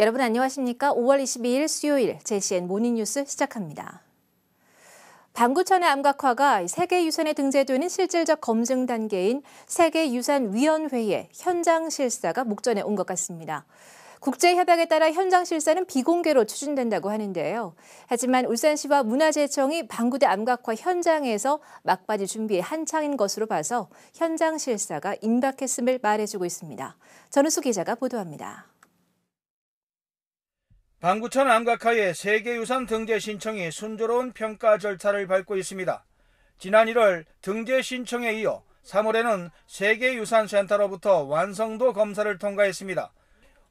여러분 안녕하십니까? 5월 22일 수요일 JCN 모닝뉴스 시작합니다. 방구천의 암각화가 세계유산에 등재되는 실질적 검증 단계인 세계유산위원회의 현장 실사가 목전에 온 것 같습니다. 국제협약에 따라 현장 실사는 비공개로 추진된다고 하는데요. 하지만 울산시와 문화재청이 방구대 암각화 현장에서 막바지 준비에 한창인 것으로 봐서 현장 실사가 임박했음을 말해주고 있습니다. 전우수 기자가 보도합니다. 방구천 암각화의 세계유산 등재 신청이 순조로운 평가 절차를 밟고 있습니다. 지난 1월 등재 신청에 이어 3월에는 세계유산센터로부터 완성도 검사를 통과했습니다.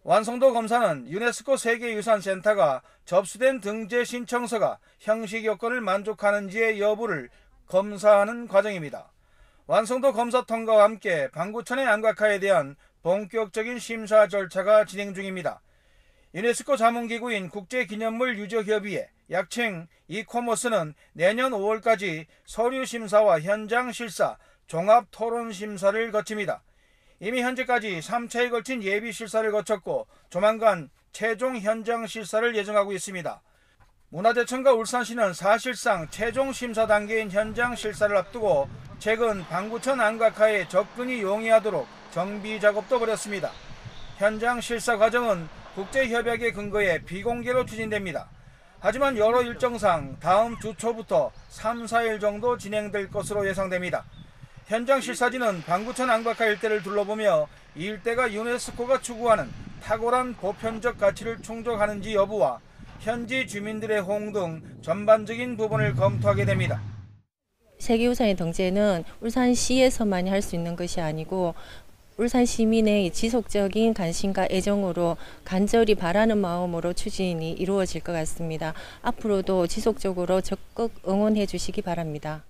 완성도 검사는 유네스코 세계유산센터가 접수된 등재 신청서가 형식 요건을 만족하는지의 여부를 검사하는 과정입니다. 완성도 검사 통과와 함께 방구천의 암각화에 대한 본격적인 심사 절차가 진행 중입니다. 유네스코 자문기구인 국제기념물 유저협의회, 약칭 이코머스는 내년 5월까지 서류 심사와 현장 실사, 종합 토론 심사를 거칩니다. 이미 현재까지 3차에 걸친 예비 실사를 거쳤고 조만간 최종 현장 실사를 예정하고 있습니다. 문화재청과 울산시는 사실상 최종 심사 단계인 현장 실사를 앞두고 최근 방구천 암각화에 접근이 용이하도록 정비 작업도 벌였습니다. 현장 실사 과정은 국제협약에 근거해 비공개로 추진됩니다. 하지만 여러 일정상 다음 주 초부터 3, 4일 정도 진행될 것으로 예상됩니다. 현장 실사진은 방구천 암각화 일대를 둘러보며 이 일대가 유네스코가 추구하는 탁월한 보편적 가치를 충족하는지 여부와 현지 주민들의 호응 등 전반적인 부분을 검토하게 됩니다. 세계유산의 등재는 울산시에서만이 할 수 있는 것이 아니고 울산 시민의 지속적인 관심과 애정으로 간절히 바라는 마음으로 추진이 이루어질 것 같습니다. 앞으로도 지속적으로 적극 응원해 주시기 바랍니다.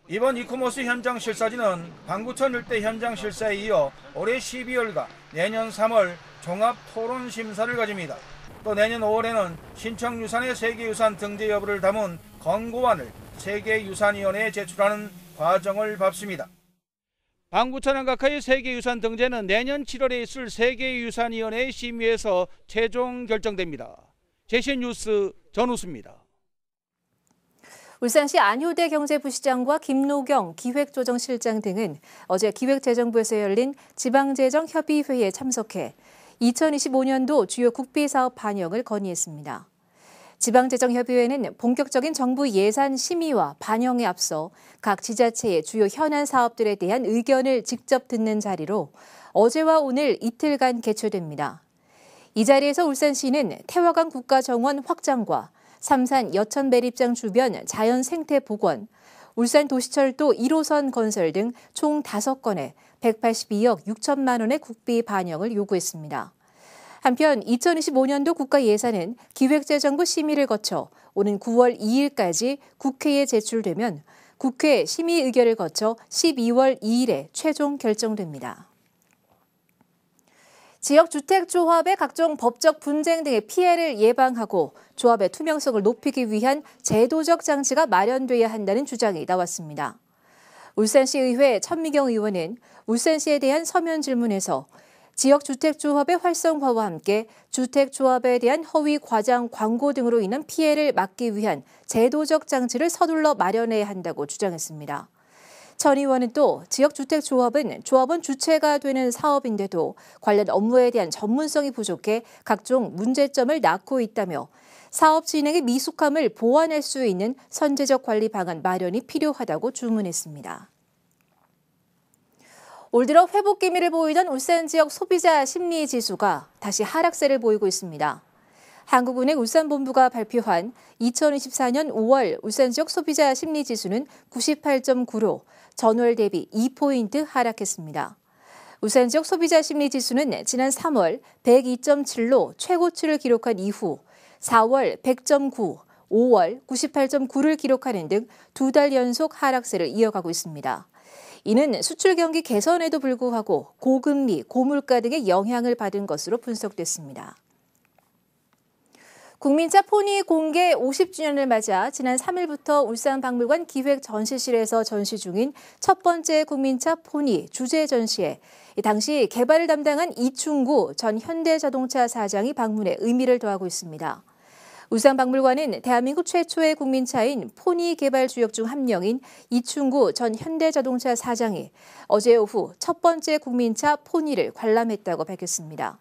이번 이코머스 현장 실사진은 방구천 일대 현장 실사에 이어 올해 12월과 내년 3월 종합 토론 심사를 가집니다. 또 내년 5월에는 신청유산의 세계유산 등재 여부를 담은 권고안을 세계유산위원회에 제출하는 과정을 밟습니다. 방구천 암각화의 세계유산 등재는 내년 7월에 있을 세계유산위원회의 심의에서 최종 결정됩니다. JCN 뉴스 전우수입니다. 울산시 안효대 경제부시장과 김노경 기획조정실장 등은 어제 기획재정부에서 열린 지방재정협의회에 참석해 2025년도 주요 국비사업 반영을 건의했습니다. 지방재정협의회는 본격적인 정부 예산 심의와 반영에 앞서 각 지자체의 주요 현안 사업들에 대한 의견을 직접 듣는 자리로 어제와 오늘 이틀간 개최됩니다. 이 자리에서 울산시는 태화강 국가정원 확장과 삼산 여천 매립장 주변 자연 생태 복원, 울산 도시철도 1호선 건설 등 총 5건에 182억 6천만 원의 국비 반영을 요구했습니다. 한편 2025년도 국가 예산은 기획재정부 심의를 거쳐 오는 9월 2일까지 국회에 제출되면 국회 심의 의결을 거쳐 12월 2일에 최종 결정됩니다. 지역주택조합의 각종 법적 분쟁 등의 피해를 예방하고 조합의 투명성을 높이기 위한 제도적 장치가 마련돼야 한다는 주장이 나왔습니다. 울산시의회 천미경 의원은 울산시에 대한 서면 질문에서 지역주택조합의 활성화와 함께 주택조합에 대한 허위 과장 광고 등으로 인한 피해를 막기 위한 제도적 장치를 서둘러 마련해야 한다고 주장했습니다. 천 의원은 또 지역주택조합은 조합원 주체가 되는 사업인데도 관련 업무에 대한 전문성이 부족해 각종 문제점을 낳고 있다며 사업 진행의 미숙함을 보완할 수 있는 선제적 관리 방안 마련이 필요하다고 주문했습니다. 올 들어 회복 기미를 보이던 울산 지역 소비자 심리 지수가 다시 하락세를 보이고 있습니다. 한국은행 울산본부가 발표한 2024년 5월 울산 지역 소비자 심리 지수는 98.9로 전월 대비 2포인트 하락했습니다. 울산 지역 소비자 심리 지수는 지난 3월 102.7로 최고치를 기록한 이후 4월 100.9, 5월 98.9를 기록하는 등 2달 연속 하락세를 이어가고 있습니다. 이는 수출 경기 개선에도 불구하고 고금리, 고물가 등의 영향을 받은 것으로 분석됐습니다. 국민차 포니 공개 50주년을 맞아 지난 3일부터 울산박물관 기획 전시실에서 전시 중인 첫 번째 국민차 포니 주제 전시에 당시 개발을 담당한 이충구 전 현대자동차 사장이 방문해 의미를 더하고 있습니다. 울산박물관은 대한민국 최초의 국민차인 포니 개발 주역 중 한 명인 이충구 전 현대자동차 사장이 어제 오후 첫 번째 국민차 포니를 관람했다고 밝혔습니다.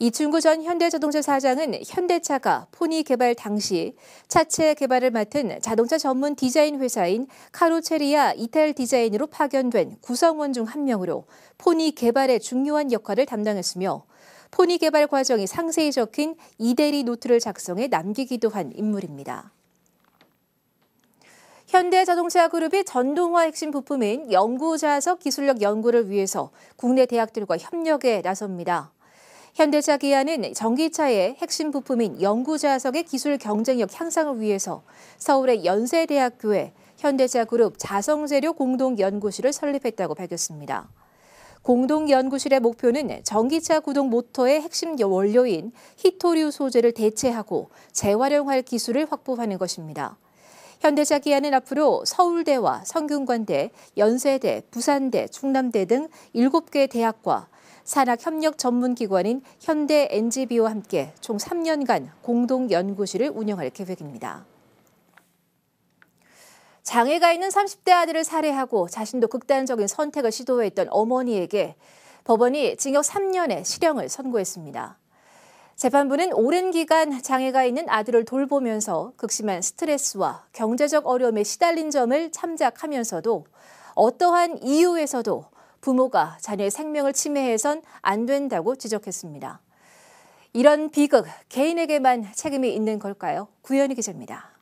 이충구 전 현대자동차 사장은 현대차가 포니 개발 당시 차체 개발을 맡은 자동차 전문 디자인 회사인 카로체리아 이탈 디자인으로 파견된 구성원 중 한 명으로 포니 개발에 중요한 역할을 담당했으며 포니 개발 과정이 상세히 적힌 이대리 노트를 작성해 남기기도 한 인물입니다. 현대자동차 그룹이 전동화 핵심 부품인 연구자석 기술력 연구를 위해서 국내 대학들과 협력에 나섭니다. 현대차 기아는 전기차의 핵심 부품인 연구자석의 기술 경쟁력 향상을 위해서 서울의 연세대학교에 현대차 그룹 자성재료 공동연구실을 설립했다고 밝혔습니다. 공동연구실의 목표는 전기차 구동 모터의 핵심 원료인 히토류 소재를 대체하고 재활용할 기술을 확보하는 것입니다. 현대차 기아는 앞으로 서울대와 성균관대, 연세대, 부산대, 충남대 등 7개 대학과 산학협력 전문기관인 현대NGB와 함께 총 3년간 공동연구실을 운영할 계획입니다. 장애가 있는 30대 아들을 살해하고 자신도 극단적인 선택을 시도했던 어머니에게 법원이 징역 3년의 실형을 선고했습니다. 재판부는 오랜 기간 장애가 있는 아들을 돌보면서 극심한 스트레스와 경제적 어려움에 시달린 점을 참작하면서도 어떠한 이유에서도 부모가 자녀의 생명을 침해해선 안 된다고 지적했습니다. 이런 비극, 개인에게만 책임이 있는 걸까요? 구현희 기자입니다.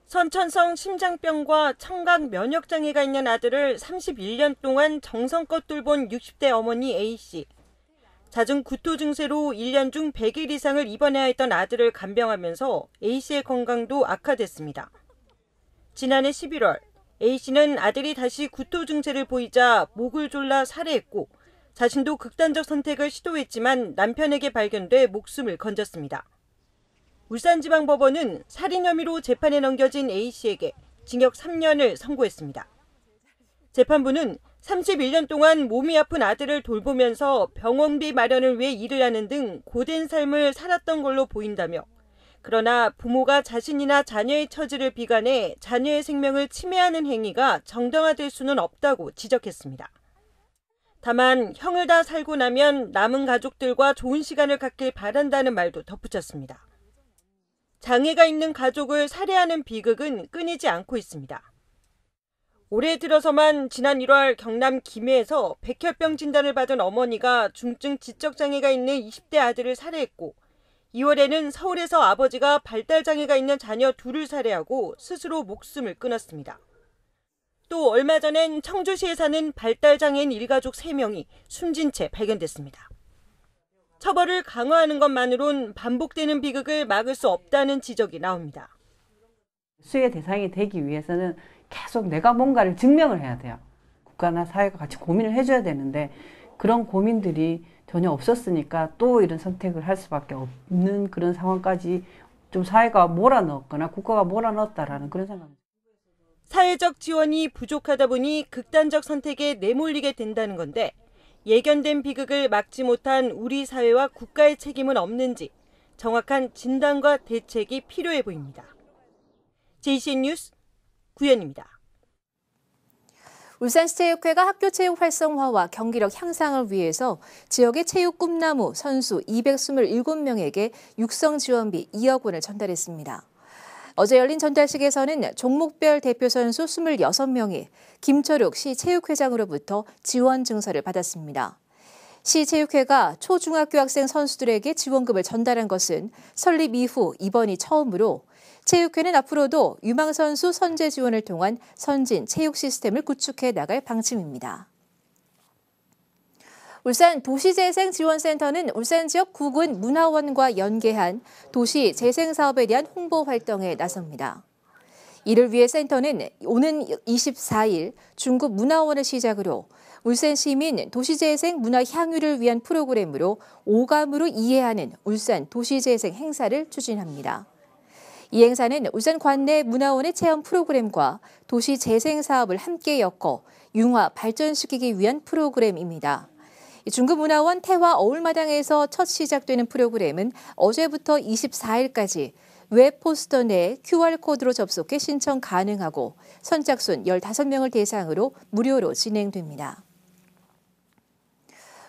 선천성 심장병과 청각 면역장애가 있는 아들을 31년 동안 정성껏 돌본 60대 어머니 A씨. 잦은 구토 증세로 1년 중 100일 이상을 입원해야 했던 아들을 간병하면서 A씨의 건강도 악화됐습니다. 지난해 11월 A씨는 아들이 다시 구토 증세를 보이자 목을 졸라 살해했고 자신도 극단적 선택을 시도했지만 남편에게 발견돼 목숨을 건졌습니다. 울산지방법원은 살인 혐의로 재판에 넘겨진 A씨에게 징역 3년을 선고했습니다. 재판부는 31년 동안 몸이 아픈 아들을 돌보면서 병원비 마련을 위해 일을 하는 등 고된 삶을 살았던 걸로 보인다며 그러나 부모가 자신이나 자녀의 처지를 비관해 자녀의 생명을 침해하는 행위가 정당화될 수는 없다고 지적했습니다. 다만 형을 다 살고 나면 남은 가족들과 좋은 시간을 갖길 바란다는 말도 덧붙였습니다. 장애가 있는 가족을 살해하는 비극은 끊이지 않고 있습니다. 올해 들어서만 지난 1월 경남 김해에서 백혈병 진단을 받은 어머니가 중증 지적장애가 있는 20대 아들을 살해했고 2월에는 서울에서 아버지가 발달장애가 있는 자녀 둘을 살해하고 스스로 목숨을 끊었습니다. 또 얼마 전엔 청주시에 사는 발달장애인 일가족 3명이 숨진 채 발견됐습니다. 처벌을 강화하는 것만으론 반복되는 비극을 막을 수 없다는 지적이 나옵니다. 수혜 대상이 되기 위해서는 계속 내가 뭔가를 증명을 해야 돼요. 국가나 사회가 같이 고민을 해줘야 되는데 그런 고민들이 전혀 없었으니까 또 이런 선택을 할 수밖에 없는 그런 상황까지 좀 사회가 몰아넣었거나 국가가 몰아넣었다라는 그런 생각입니다. 사회적 지원이 부족하다 보니 극단적 선택에 내몰리게 된다는 건데 예견된 비극을 막지 못한 우리 사회와 국가의 책임은 없는지 정확한 진단과 대책이 필요해 보입니다. JCN 뉴스 구현입니다. 울산시체육회가 학교 체육 활성화와 경기력 향상을 위해서 지역의 체육 꿈나무 선수 227명에게 육성 지원비 2억 원을 전달했습니다. 어제 열린 전달식에서는 종목별 대표 선수 26명이 김철욱 시 체육회장으로부터 지원 증서를 받았습니다. 시 체육회가 초중학교 학생 선수들에게 지원금을 전달한 것은 설립 이후 이번이 처음으로 체육회는 앞으로도 유망선수 선제 지원을 통한 선진 체육 시스템을 구축해 나갈 방침입니다. 울산 도시재생지원센터는 울산 지역 구군 문화원과 연계한 도시 재생 사업에 대한 홍보 활동에 나섭니다. 이를 위해 센터는 오는 24일 중구 문화원을 시작으로 울산 시민 도시재생 문화 향유를 위한 프로그램으로 오감으로 이해하는 울산 도시재생 행사를 추진합니다. 이 행사는 울산 관내 문화원의 체험 프로그램과 도시재생 사업을 함께 엮어 융화 발전시키기 위한 프로그램입니다. 중구문화원 태화 어울마당에서 첫 시작되는 프로그램은 어제부터 24일까지 웹 포스터 내 QR코드로 접속해 신청 가능하고 선착순 15명을 대상으로 무료로 진행됩니다.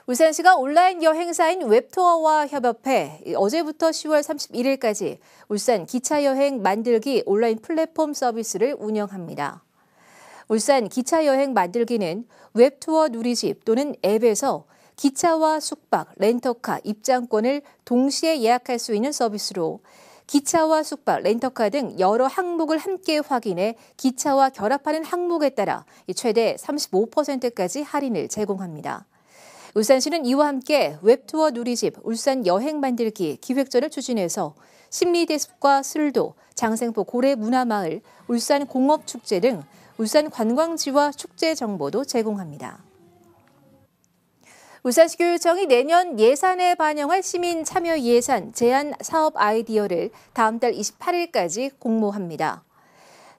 울산시가 온라인 여행사인 웹투어와 협업해 어제부터 10월 31일까지 울산 기차여행 만들기 온라인 플랫폼 서비스를 운영합니다. 울산 기차여행 만들기는 웹투어 누리집 또는 앱에서 기차와 숙박, 렌터카, 입장권을 동시에 예약할 수 있는 서비스로 기차와 숙박, 렌터카 등 여러 항목을 함께 확인해 기차와 결합하는 항목에 따라 최대 35%까지 할인을 제공합니다. 울산시는 이와 함께 웹투어 누리집 울산 여행 만들기 기획전을 추진해서 심리대숲과 술도, 장생포 고래문화마을, 울산 공업축제 등 울산 관광지와 축제 정보도 제공합니다. 울산시 교육청이 내년 예산에 반영할 시민 참여 예산 제안 사업 아이디어를 다음 달 28일까지 공모합니다.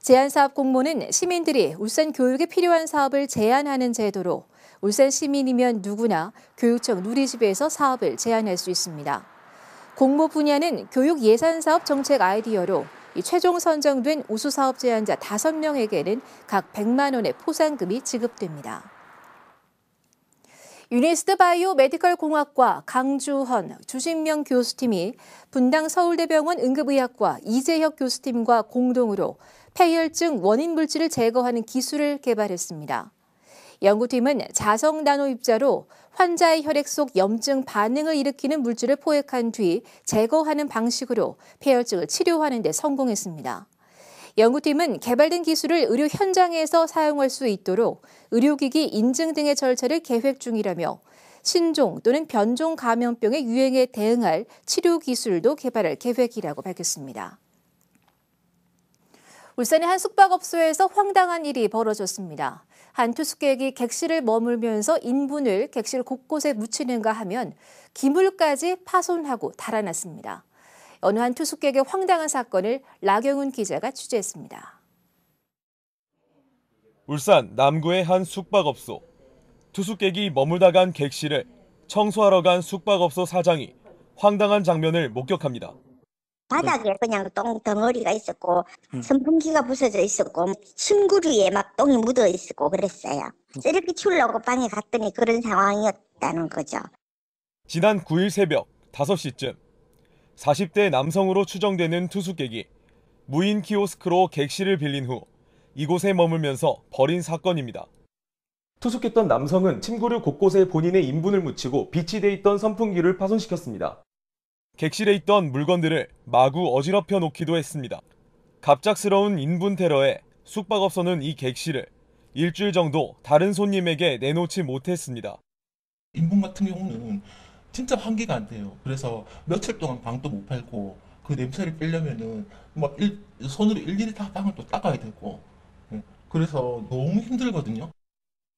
제안 사업 공모는 시민들이 울산 교육에 필요한 사업을 제안하는 제도로 울산 시민이면 누구나 교육청 누리집에서 사업을 제안할 수 있습니다. 공모 분야는 교육 예산 사업 정책 아이디어로 최종 선정된 우수 사업 제안자 5명에게는 각 100만 원의 포상금이 지급됩니다. 유니스트 바이오 메디컬 공학과 강주헌, 주신명 교수팀이 분당 서울대병원 응급의학과 이재혁 교수팀과 공동으로 폐혈증 원인 물질을 제거하는 기술을 개발했습니다. 연구팀은 자석 나노 입자로 환자의 혈액 속 염증 반응을 일으키는 물질을 포획한 뒤 제거하는 방식으로 폐혈증을 치료하는 데 성공했습니다. 연구팀은 개발된 기술을 의료 현장에서 사용할 수 있도록 의료기기 인증 등의 절차를 계획 중이라며 신종 또는 변종 감염병의 유행에 대응할 치료 기술도 개발할 계획이라고 밝혔습니다. 울산의 한 숙박업소에서 황당한 일이 벌어졌습니다. 한 투숙객이 객실을 머물면서 인분을 객실 곳곳에 묻히는가 하면 기물까지 파손하고 달아났습니다. 어느 한 투숙객의 황당한 사건을 라경훈 기자가 취재했습니다. 울산 남구의 한 숙박업소. 투숙객이 머물다 간 객실을 청소하러 간 숙박업소 사장이 황당한 장면을 목격합니다. 바닥에 그냥 똥 덩어리가 있었고 선풍기가 부서져 있었고 침구류에 막 똥이 묻어 있었고 그랬어요. 쓰레기 치우려고 방에 갔더니 그런 상황이었다는 거죠. 지난 9일 새벽 5시쯤 40대 남성으로 추정되는 투숙객이 무인 키오스크로 객실을 빌린 후 이곳에 머물면서 벌인 사건입니다. 투숙했던 남성은 침구류 곳곳에 본인의 인분을 묻히고 비치돼 있던 선풍기를 파손시켰습니다. 객실에 있던 물건들을 마구 어지럽혀 놓기도 했습니다. 갑작스러운 인분 테러에 숙박업소는 이 객실을 일주일 정도 다른 손님에게 내놓지 못했습니다. 인분 같은 경우는 진짜 환기가 안 돼요. 그래서 며칠 동안 방도 못 팔고 그 냄새를 빼려면은 손으로 일일이 다 방을 또 닦아야 되고 그래서 너무 힘들거든요.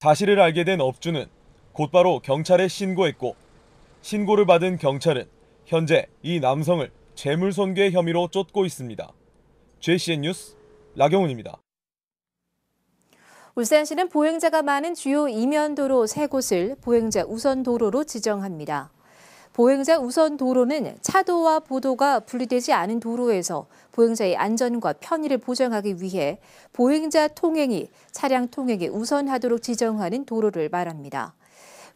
사실을 알게 된 업주는 곧바로 경찰에 신고했고 신고를 받은 경찰은 현재 이 남성을 재물손괴 혐의로 쫓고 있습니다. JCN 뉴스 라경훈입니다. 울산시는 보행자가 많은 주요 이면도로 3곳을 보행자 우선도로로 지정합니다. 보행자 우선도로는 차도와 보도가 분리되지 않은 도로에서 보행자의 안전과 편의를 보장하기 위해 보행자 통행이 차량 통행에 우선하도록 지정하는 도로를 말합니다.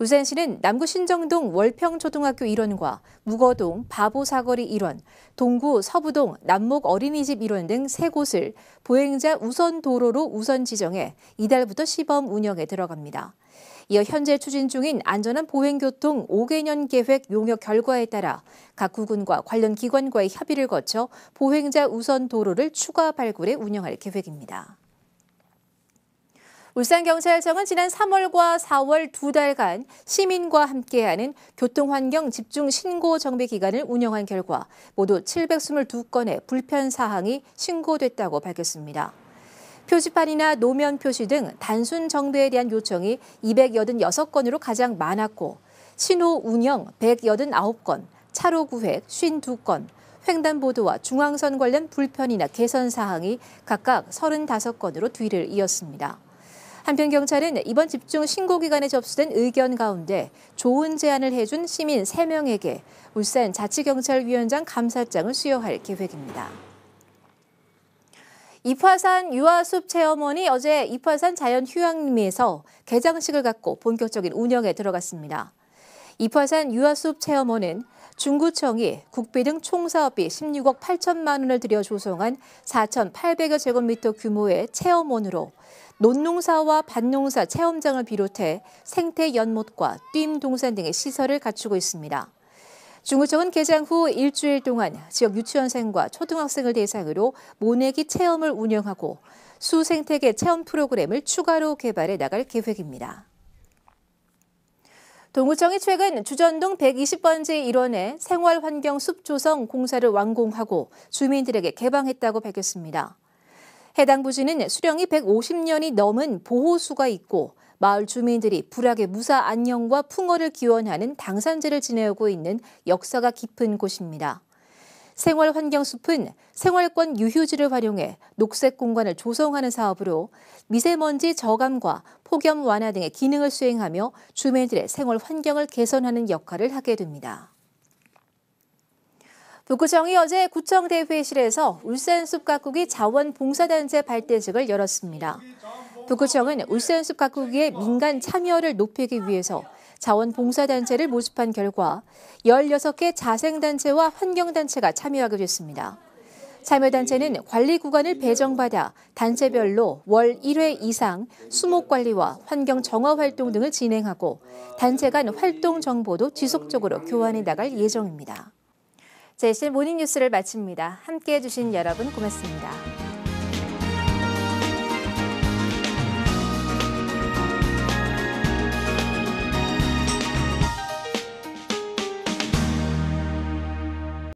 울산시는 남구 신정동 월평초등학교 일원과 묵어동 바보사거리 일원, 동구 서부동 남목 어린이집 일원 등 3곳을 보행자 우선도로로 우선 지정해 이달부터 시범 운영에 들어갑니다. 이어 현재 추진 중인 안전한 보행교통 5개년 계획 용역 결과에 따라 각 구군과 관련 기관과의 협의를 거쳐 보행자 우선 도로를 추가 발굴해 운영할 계획입니다. 울산경찰청은 지난 3월과 4월 2달간 시민과 함께하는 교통환경 집중 신고 정비 기간을 운영한 결과 모두 722건의 불편 사항이 신고됐다고 밝혔습니다. 표지판이나 노면 표시 등 단순 정비에 대한 요청이 286건으로 가장 많았고 신호 운영 189건, 차로 구획 52건, 횡단보도와 중앙선 관련 불편이나 개선 사항이 각각 35건으로 뒤를 이었습니다. 한편 경찰은 이번 집중 신고 기간에 접수된 의견 가운데 좋은 제안을 해준 시민 3명에게 울산 자치경찰위원장 감사장을 수여할 계획입니다. 이화산 유아숲 체험원이 어제 이화산 자연휴양림에서 개장식을 갖고 본격적인 운영에 들어갔습니다. 이화산 유아숲 체험원은 중구청이 국비 등 총 사업비 16억 8천만 원을 들여 조성한 4,800여 제곱미터 규모의 체험원으로 논농사와 밭농사 체험장을 비롯해 생태 연못과 뜀 동산 등의 시설을 갖추고 있습니다. 중구청은 개장 후 일주일 동안 지역 유치원생과 초등학생을 대상으로 모내기 체험을 운영하고 수생태계 체험 프로그램을 추가로 개발해 나갈 계획입니다. 동구청이 최근 주전동 120번지 일원의 생활환경 숲 조성 공사를 완공하고 주민들에게 개방했다고 밝혔습니다. 해당 부지는 수령이 150년이 넘은 보호수가 있고 마을 주민들이 불악의 무사 안녕과 풍어를 기원하는 당산제를 지내오고 있는 역사가 깊은 곳입니다. 생활환경숲은 생활권 유휴지를 활용해 녹색 공간을 조성하는 사업으로 미세먼지 저감과 폭염 완화 등의 기능을 수행하며 주민들의 생활 환경을 개선하는 역할을 하게 됩니다. 북구청이 어제 구청 대회실에서 울산숲 가꾸기 자원봉사단체 발대식을 열었습니다. 북구청은 울산숲 가꾸기의 민간 참여를 높이기 위해서 자원봉사단체를 모집한 결과 16개 자생단체와 환경단체가 참여하게 됐습니다. 참여단체는 관리 구간을 배정받아 단체별로 월 1회 이상 수목관리와 환경 정화 활동 등을 진행하고 단체 간 활동 정보도 지속적으로 교환해 나갈 예정입니다. 제1 모닝뉴스를 마칩니다. 함께해 주신 여러분 고맙습니다.